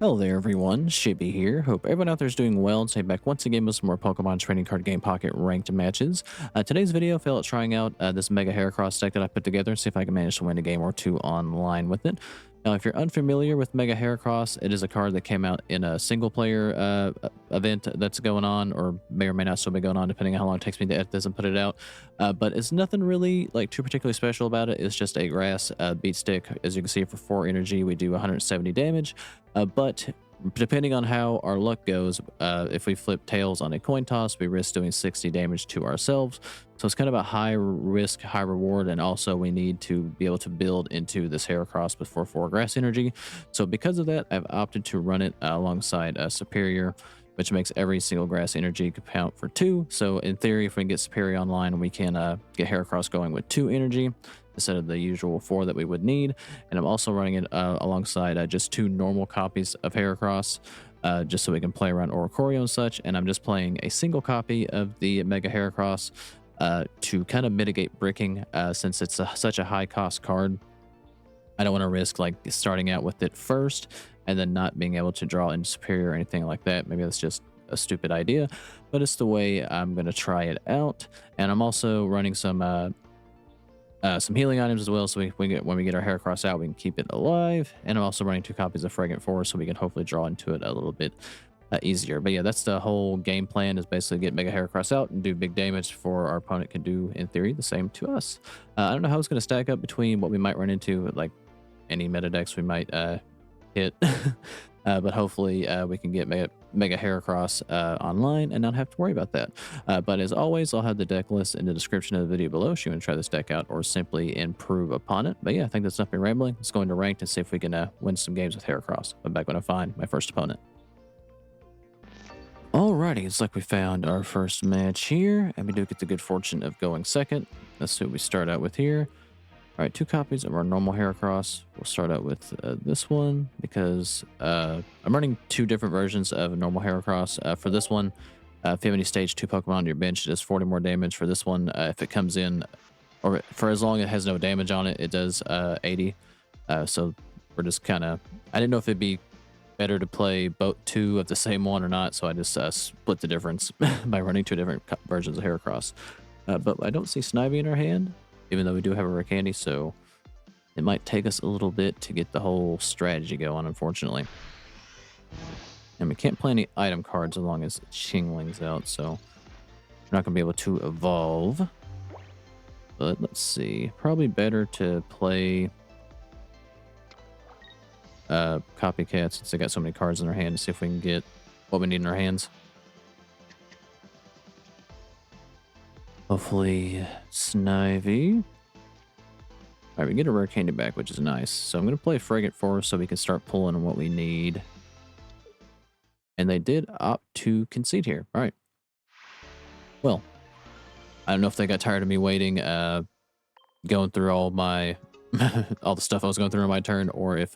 Hello there everyone, Shibby here. Hope everyone out there is doing well and stay back once again with some more Pokemon Trading Card Game Pocket ranked matches. Today's video fell at trying out this Mega Heracross deck that I put together and see if I can manage to win a game or two online with it. Now, if you're unfamiliar with Mega Heracross, it is a card that came out in a single player event that's going on, or may or may not still be going on, depending on how long it takes me to edit this and put it out. But it's nothing really like too particularly special about it. It's just a grass beat stick. As you can see, for 4 energy, we do 170 damage. But depending on how our luck goes, if we flip tails on a coin toss, we risk doing 60 damage to ourselves. So it's kind of a high risk, high reward, and also we need to be able to build into this Heracross before 4 grass energy. So because of that, I've opted to run it alongside Serperior, which makes every single grass energy count for 2. So in theory, if we can get Serperior online, we can get Heracross going with 2 energy instead of the usual 4 that we would need. And I'm also running it alongside just 2 normal copies of Heracross, just so we can play around Oricorio and such. And I'm just playing a single copy of the Mega Heracross to kind of mitigate bricking, since it's such a high cost card. I don't want to risk like starting out with it first and then not being able to draw into Serperior or anything like that. Maybe that's just a stupid idea, but it's the way I'm going to try it out. And I'm also running some healing items as well, so when we get our Heracross out, we can keep it alive. And I'm also running 2 copies of Fragrant Forest, so we can hopefully draw into it a little bit easier. But yeah, that's the whole game plan, is basically get Mega Heracross out and do big damage before our opponent can do, in theory, the same to us. I don't know how it's going to stack up between what we might run into, like any meta decks we might hit. But hopefully we can get Mega Heracross online and not have to worry about that. But as always, I'll have the deck list in the description of the video below if you want to try this deck out or simply improve upon it. But yeah, I think that's enough me rambling. Let's go into ranked and see if we can win some games with Heracross. I'm back when I find my first opponent. Alrighty, it's like we found our first match here, and we do get the good fortune of going second. Let's see what we start out with here. All right, 2 copies of our normal Heracross. We'll start out with this one because I'm running 2 different versions of normal Heracross. For this one, if you have any stage 2 Pokemon on your bench, it does 40 more damage. For this one, if it comes in, or for as long as it has no damage on it, it does 80. So we're just kind of, I didn't know if it'd be better to play both 2 of the same one or not, so I just split the difference by running 2 different versions of Heracross. But I don't see Snivy in our hand, even though we do have a rare candy, so it might take us a little bit to get the whole strategy going, unfortunately. And we can't play any item cards as long as Chingling's out, so we're not going to be able to evolve. But let's see. Probably better to play Copycat, since they got so many cards in their hand, to see if we can get what we need in our hands. Hopefully Snivy. Alright, we get a rare candy back, which is nice. So I'm going to play Fragrant Forest so we can start pulling on what we need. And they did opt to concede here. Alright. Well, I don't know if they got tired of me waiting, going through all my all the stuff I was going through on my turn, or if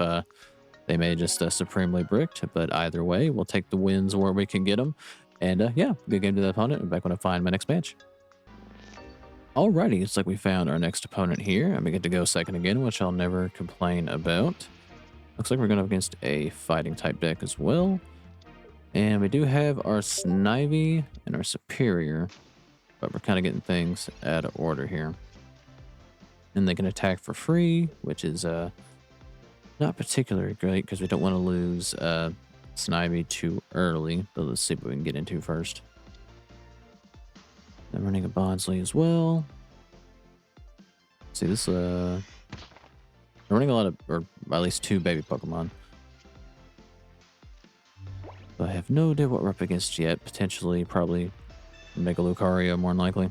they may just supremely bricked. But either way, we'll take the wins where we can get them. And yeah, good game to the opponent. I'm back when I find my next match. Alrighty, it's like we found our next opponent here, and we get to go second again, which I'll never complain about. Looks like we're going up against a fighting type deck as well. And we do have our Snivy and our Serperior, but we're kind of getting things out of order here. And they can attack for free, which is not particularly great because we don't want to lose Snivy too early. But let's see what we can get into first. I'm running a Bonsly as well. See this, I'm running a lot of, or at least 2 baby Pokemon. But I have no idea what we're up against yet. Potentially, probably Mega Lucario, more than likely.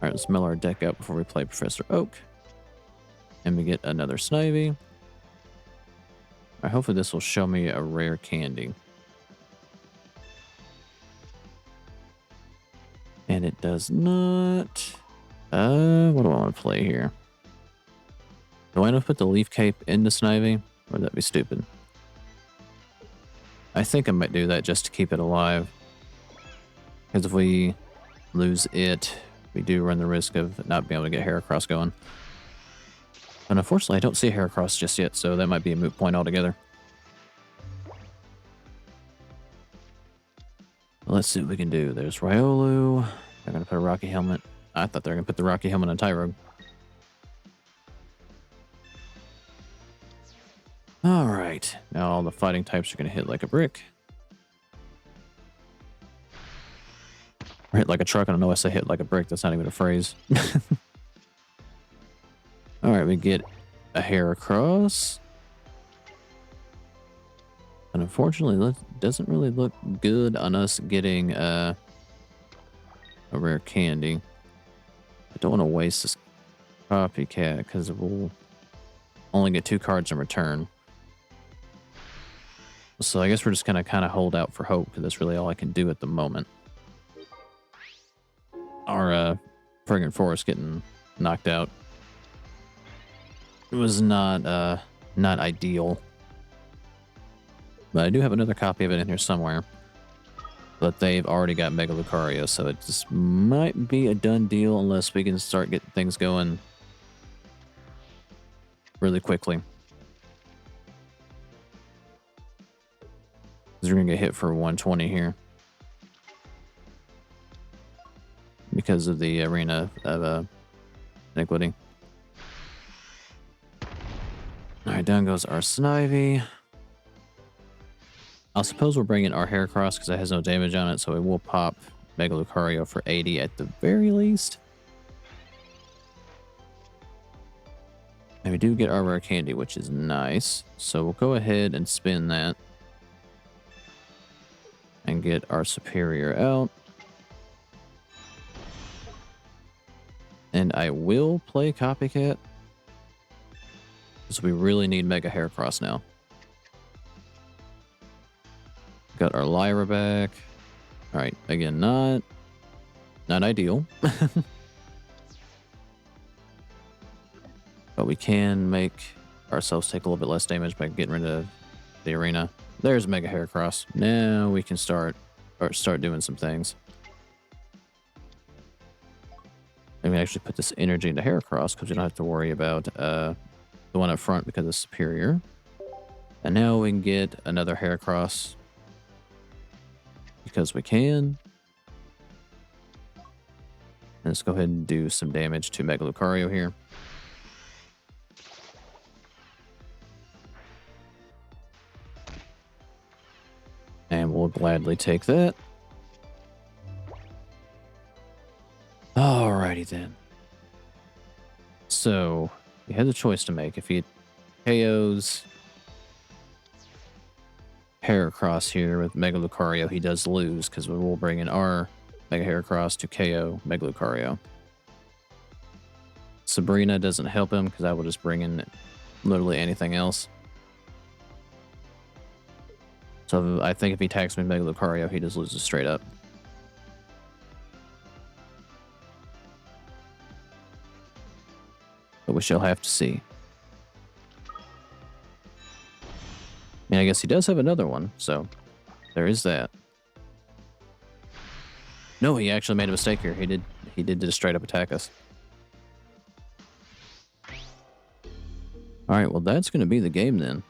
Alright, let's mill our deck out before we play Professor Oak. And we get another Snivy. Alright, hopefully this will show me a rare candy. And it does not. What do I want to play here? Do I want to put the Leaf Cape into Snivy? Or would that be stupid? I think I might do that just to keep it alive. Because if we lose it, we do run the risk of not being able to get Heracross going. And unfortunately, I don't see Heracross just yet, so that might be a moot point altogether. Let's see what we can do. There's Riolu. They're going to put a Rocky Helmet. I thought they were going to put the Rocky Helmet on Tyrogue. All right. Now all the fighting types are going to hit like a brick. Or hit like a truck. I don't know why I say hit like a brick. That's not even a phrase. All right. We get a Heracross. And unfortunately, it doesn't really look good on us getting a rare candy. I don't want to waste this Copycat because we'll only get 2 cards in return. So I guess we're just going to kind of hold out for hope because that's really all I can do at the moment. Our Fragrant Forest getting knocked out. It was not ideal. But I do have another copy of it in here somewhere. But they've already got Mega Lucario, so it just might be a done deal unless we can start getting things going really quickly. Because we're going to get hit for 120 here. Because of the arena of iniquity. Alright, down goes our Snivy. I suppose we're bringing our Heracross because it has no damage on it, so it will pop Mega Lucario for 80 at the very least. And we do get our rare candy, which is nice. So we'll go ahead and spin that. And get our Serperior out. And I will play Copycat. Because we really need Mega Heracross now. Got our Lyra back. Alright, again, not ideal. But we can make ourselves take a little bit less damage by getting rid of the arena. There's Mega Heracross. Now we can start doing some things. Maybe actually put this energy into Heracross because we don't have to worry about the one up front because it's Serperior. And now we can get another Heracross because we can. And let's go ahead and do some damage to Mega Lucario here. And we'll gladly take that. Alrighty then. So, we had the choice to make. If he KOs Heracross here with Mega Lucario, he does lose because we will bring in our Mega Heracross to KO Mega Lucario. Sabrina doesn't help him because I will just bring in literally anything else. So I think if he attacks me Mega Lucario, he just loses straight up. But we shall have to see. And I guess he does have another one, so there is that. No, he actually made a mistake here. He did just straight up attack us. Alright, well that's going to be the game then.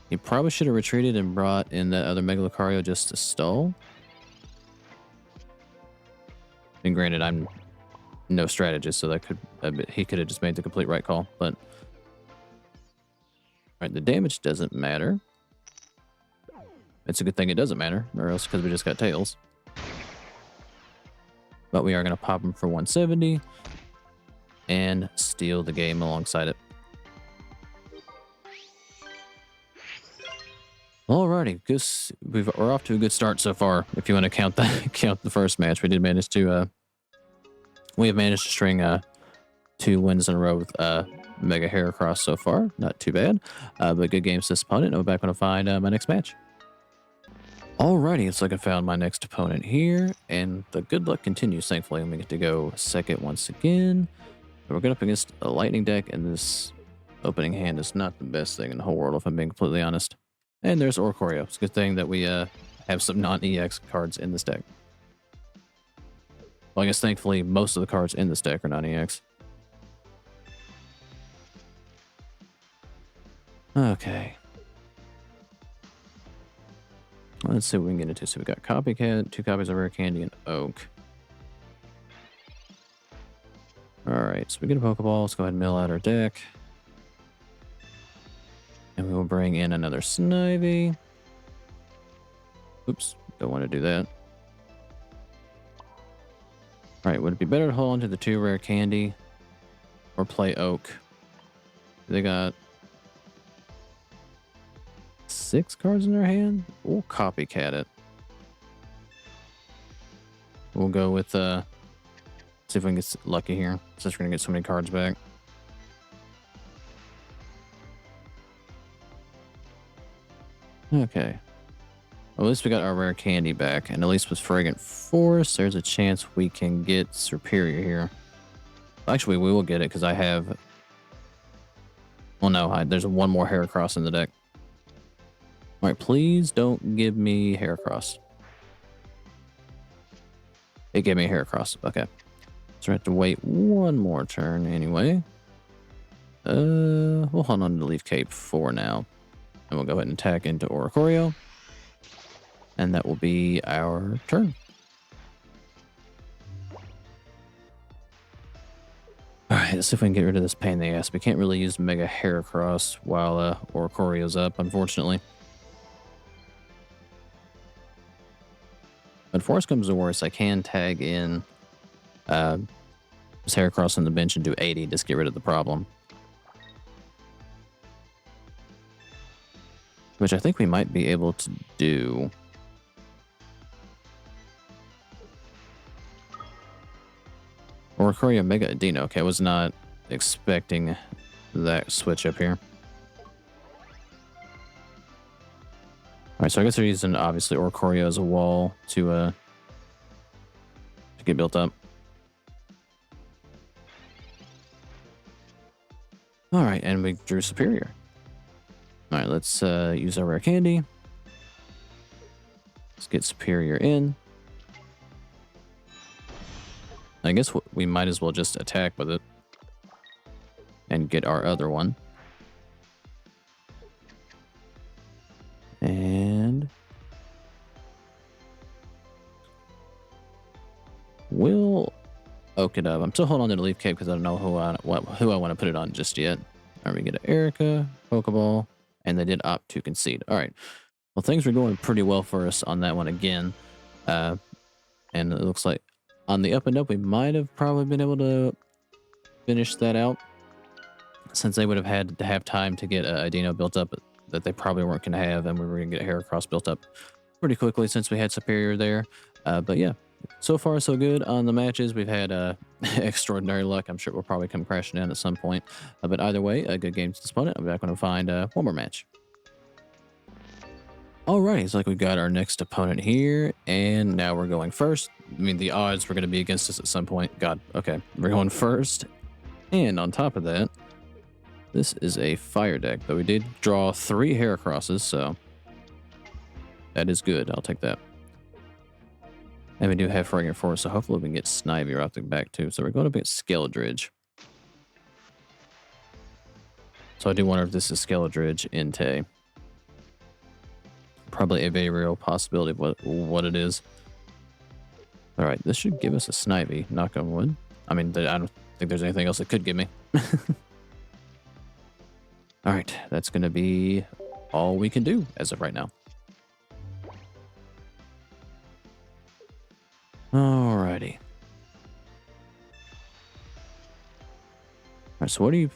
He probably should have retreated and brought in that other Mega Lucario just to stall. And granted, I'm no strategist, so he could have just made the complete right call. But alright, the damage doesn't matter. It's a good thing it doesn't matter, or else because we just got tails. But we are going to pop him for 170 and steal the game alongside it. Alrighty, we're off to a good start so far. If you want to count the first match, we did manage to we have managed to string 2 wins in a row with Mega Heracross so far. Not too bad, but good games to this opponent. And we're back when I find my next match. Alrighty, it's like I found my next opponent here, and the good luck continues. Thankfully, and we get to go second once again. And we're going up against a lightning deck, and this opening hand is not the best thing in the whole world, if I'm being completely honest. And there's Oricorio. It's a good thing that we have some non-EX cards in this deck. Well, I guess thankfully most of the cards in this deck are non-EX. Okay. Let's see what we can get into. So we got Copycat, 2 copies of Rare Candy, and Oak. Alright, so we get a Pokeball. Let's go ahead and mill out our deck. And we will bring in another Snivy. Oops, don't want to do that. Alright, would it be better to hold on to the 2 Rare Candy or play Oak? They got 6 cards in their hand? We'll Copycat it. We'll go with, see if we can get lucky here, since we're going to get so many cards back. Okay. Well, at least we got our Rare Candy back, and at least with Fragrant Forest, there's a chance we can get Serperior here. Actually, we will get it, because I have... Well, no, there's one more Heracross in the deck. Alright, please don't give me Heracross. It gave me a Heracross. Okay. So we have to wait one more turn anyway. We'll hold on to Leaf Cape for now. And we'll go ahead and attack into Oricorio. And that will be our turn. Alright, let's see if we can get rid of this pain in the ass. We can't really use Mega Heracross while Oricorio's up, unfortunately. But if worse comes to worse, I can tag in this Heracross on the bench and do 80, just get rid of the problem. Which I think we might be able to do. Oricorio Mega Adino. Okay, I was not expecting that switch up here. Alright, so I guess they're using, obviously, Oricorio as a wall to get built up. Alright, and we drew Serperior. Alright, let's use our Rare Candy. Let's get Serperior in. I guess we might as well just attack with it. And get our other one. And we'll oak it up. I'm still holding on to the Leaf Cape because I don't know who I want to put it on just yet. All right, we get an Erika, Pokeball, and they did opt to concede. All right. Well, things were going pretty well for us on that one again. And it looks like on the up and up, we might have probably been able to finish that out, since they would have had to have time to get Adino built up that they probably weren't going to have, and we were going to get Heracross built up pretty quickly since we had Serperior there. But yeah, so far so good on the matches. We've had extraordinary luck. I'm sure we'll probably come crashing in at some point. But either way, a good game to this opponent. I'm back going to find one more match. Alrighty, it's like we got our next opponent here, and now we're going first. I mean, the odds were going to be against us at some point. God, okay. We're going first, and on top of that, this is a fire deck, though we did draw 3 Heracrosses, so that is good. I'll take that. And we do have Fragrant Forest, so hopefully we can get Snivy right off the back, too. So we're going to get Skeledridge. So I do wonder if this is Skeledridge Entei. Probably a very real possibility of what it is. Alright, this should give us a Snivy, knock on wood. I mean, I don't think there's anything else it could give me. Alright, that's going to be all we can do as of right now. Alrighty. Alright, so what are you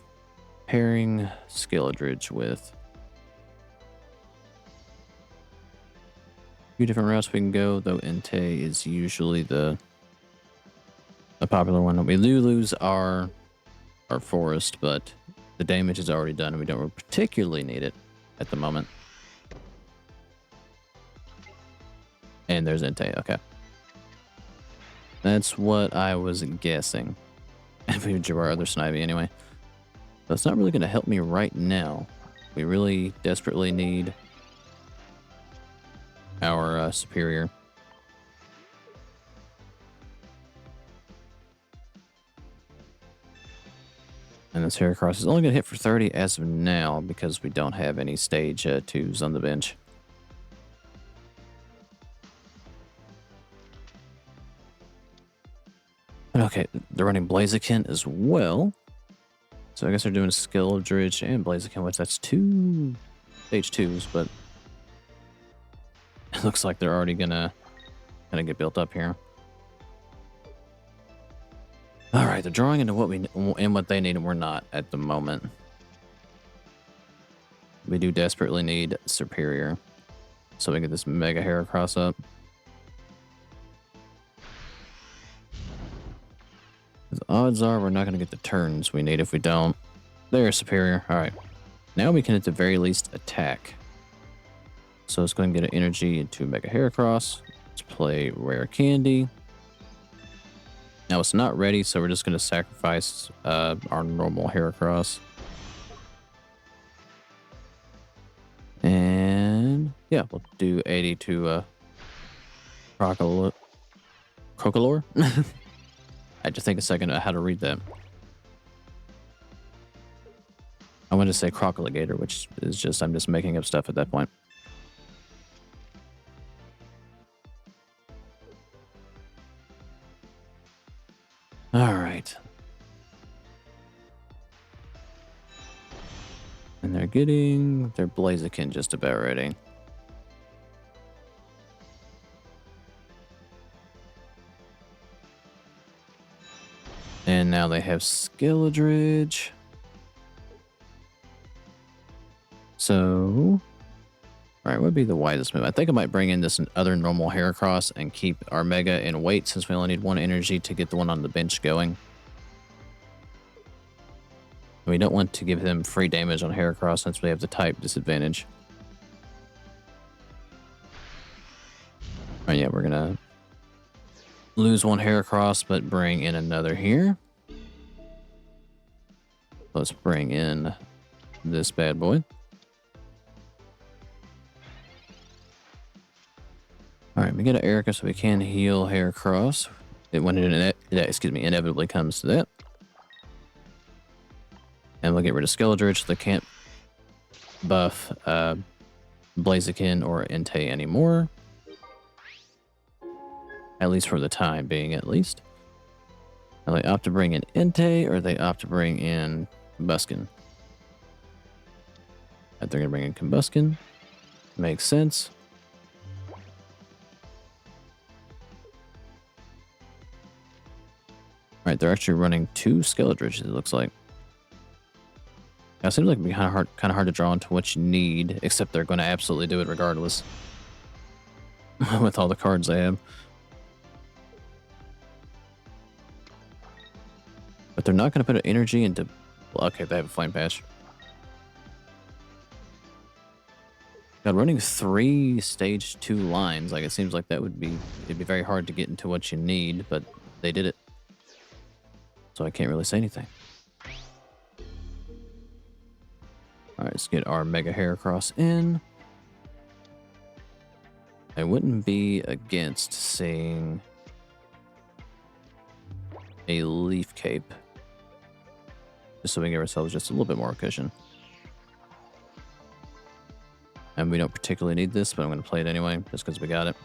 pairing Skeledridge with? Few different routes we can go, though Entei is usually the popular one. We do lose our forest, but the damage is already done and we don't particularly need it at the moment. And there's Entei, okay. That's what I was guessing. If we drew our other Snivy anyway. So it's not really going to help me right now. We really desperately need our Serperior. And this Heracross is only going to hit for 30 as of now because we don't have any stage 2s on the bench. Okay, they're running Blaziken as well. So I guess they're doing Skilldridge and Blaziken, which that's 2 stage 2s, but it looks like they're already gonna get built up here. All right, they're drawing into what they need, and we're not at the moment. We do desperately need Serperior, so we can get this Mega Heracross up. The odds are we're not going to get the turns we need if we don't. There's Serperior. All right. Now we can at the very least attack. So it's going to get an energy into Mega Heracross. Let's play Rare Candy. Now it's not ready, so we're just going to sacrifice our normal Heracross. And yeah, we'll do 80 to Crocolore. I had to think a second how to read that. I wanted to say Crocoligator, which is just, I'm just making up stuff at that point. All right. And they're getting their Blaziken just about ready. And now they have Skilldridge. So, all right, what would be the wisest move? I think I might bring in this other normal Heracross and keep our Mega in wait, since we only need 1 energy to get the one on the bench going. We don't want to give them free damage on Heracross since we have the type disadvantage. All right, yeah, we're going to lose 1 Heracross, but bring in another here. Let's bring in this bad boy. All right, we get an Erika, so we can heal Heracross when it inevitably comes to that. And we'll get rid of Skilldridge, so they can't buff Blaziken or Entei anymore. At least for the time being, at least. Now they opt to bring in Entei, or they opt to bring in Combusken. They're going to bring in Combusken. Makes sense. Alright, they're actually running 2 Skilldridges, it looks like. Now, it seems like it'd be kind of hard to draw into what you need, except they're going to absolutely do it regardless. With all the cards they have. But they're not going to put an energy into... Well, okay, they have a Flame Patch. God, running 3 stage 2 lines, like it seems like that would be... It'd be very hard to get into what you need, but they did it. So I can't really say anything. Alright, let's get our Mega Heracross in. I wouldn't be against seeing a Leaf Cape. Just so we can give ourselves just a little bit more cushion. And we don't particularly need this, but I'm going to play it anyway, just because we got it.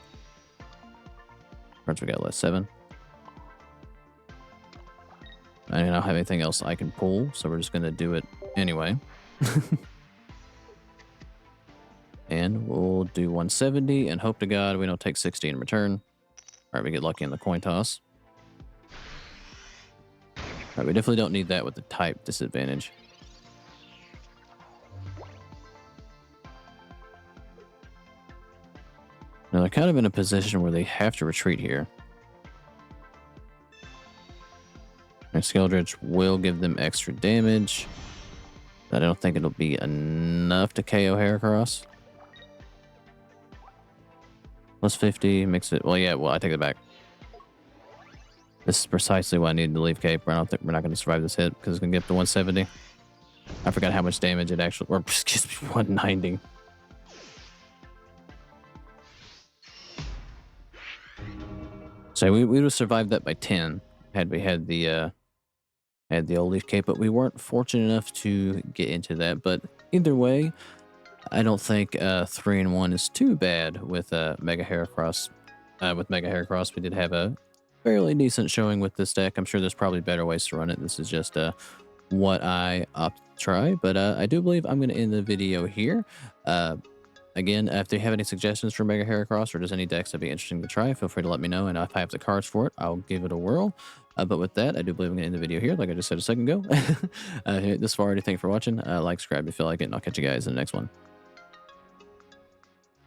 Cards we got less 7. I don't have anything else I can pull, so we're just going to do it anyway. And we'll do 170 and hope to God we don't take 60 in return. Alright, we get lucky in the coin toss. Alright, we definitely don't need that with the type disadvantage. Now they're kind of in a position where they have to retreat here. And Skilldridge will give them extra damage. But I don't think it'll be enough to KO Heracross. Plus 50 makes it... Well, yeah, well, I take it back. This is precisely why I need the Leaf Cape. I don't think we're not going to survive this hit because it's going to get up to 170. I forgot how much damage it actually... Or, excuse me, 190. So we would have survived that by 10 had we had the old Leaf Cape, but we weren't fortunate enough to get into that. But either way, I don't think 3-1 is too bad with Mega Heracross. With Mega Heracross, we did have a fairly decent showing with this deck. I'm sure there's probably better ways to run it. This is just what I opted to try, but I do believe I'm going to end the video here. Again, if you have any suggestions for Mega Heracross or just any decks that'd be interesting to try, feel free to let me know, and if I have the cards for it, I'll give it a whirl. But with that, I do believe I'm going to end the video here, like I just said a second ago. This far, already, thank you for watching. Like, subscribe if you feel like it, and I'll catch you guys in the next one.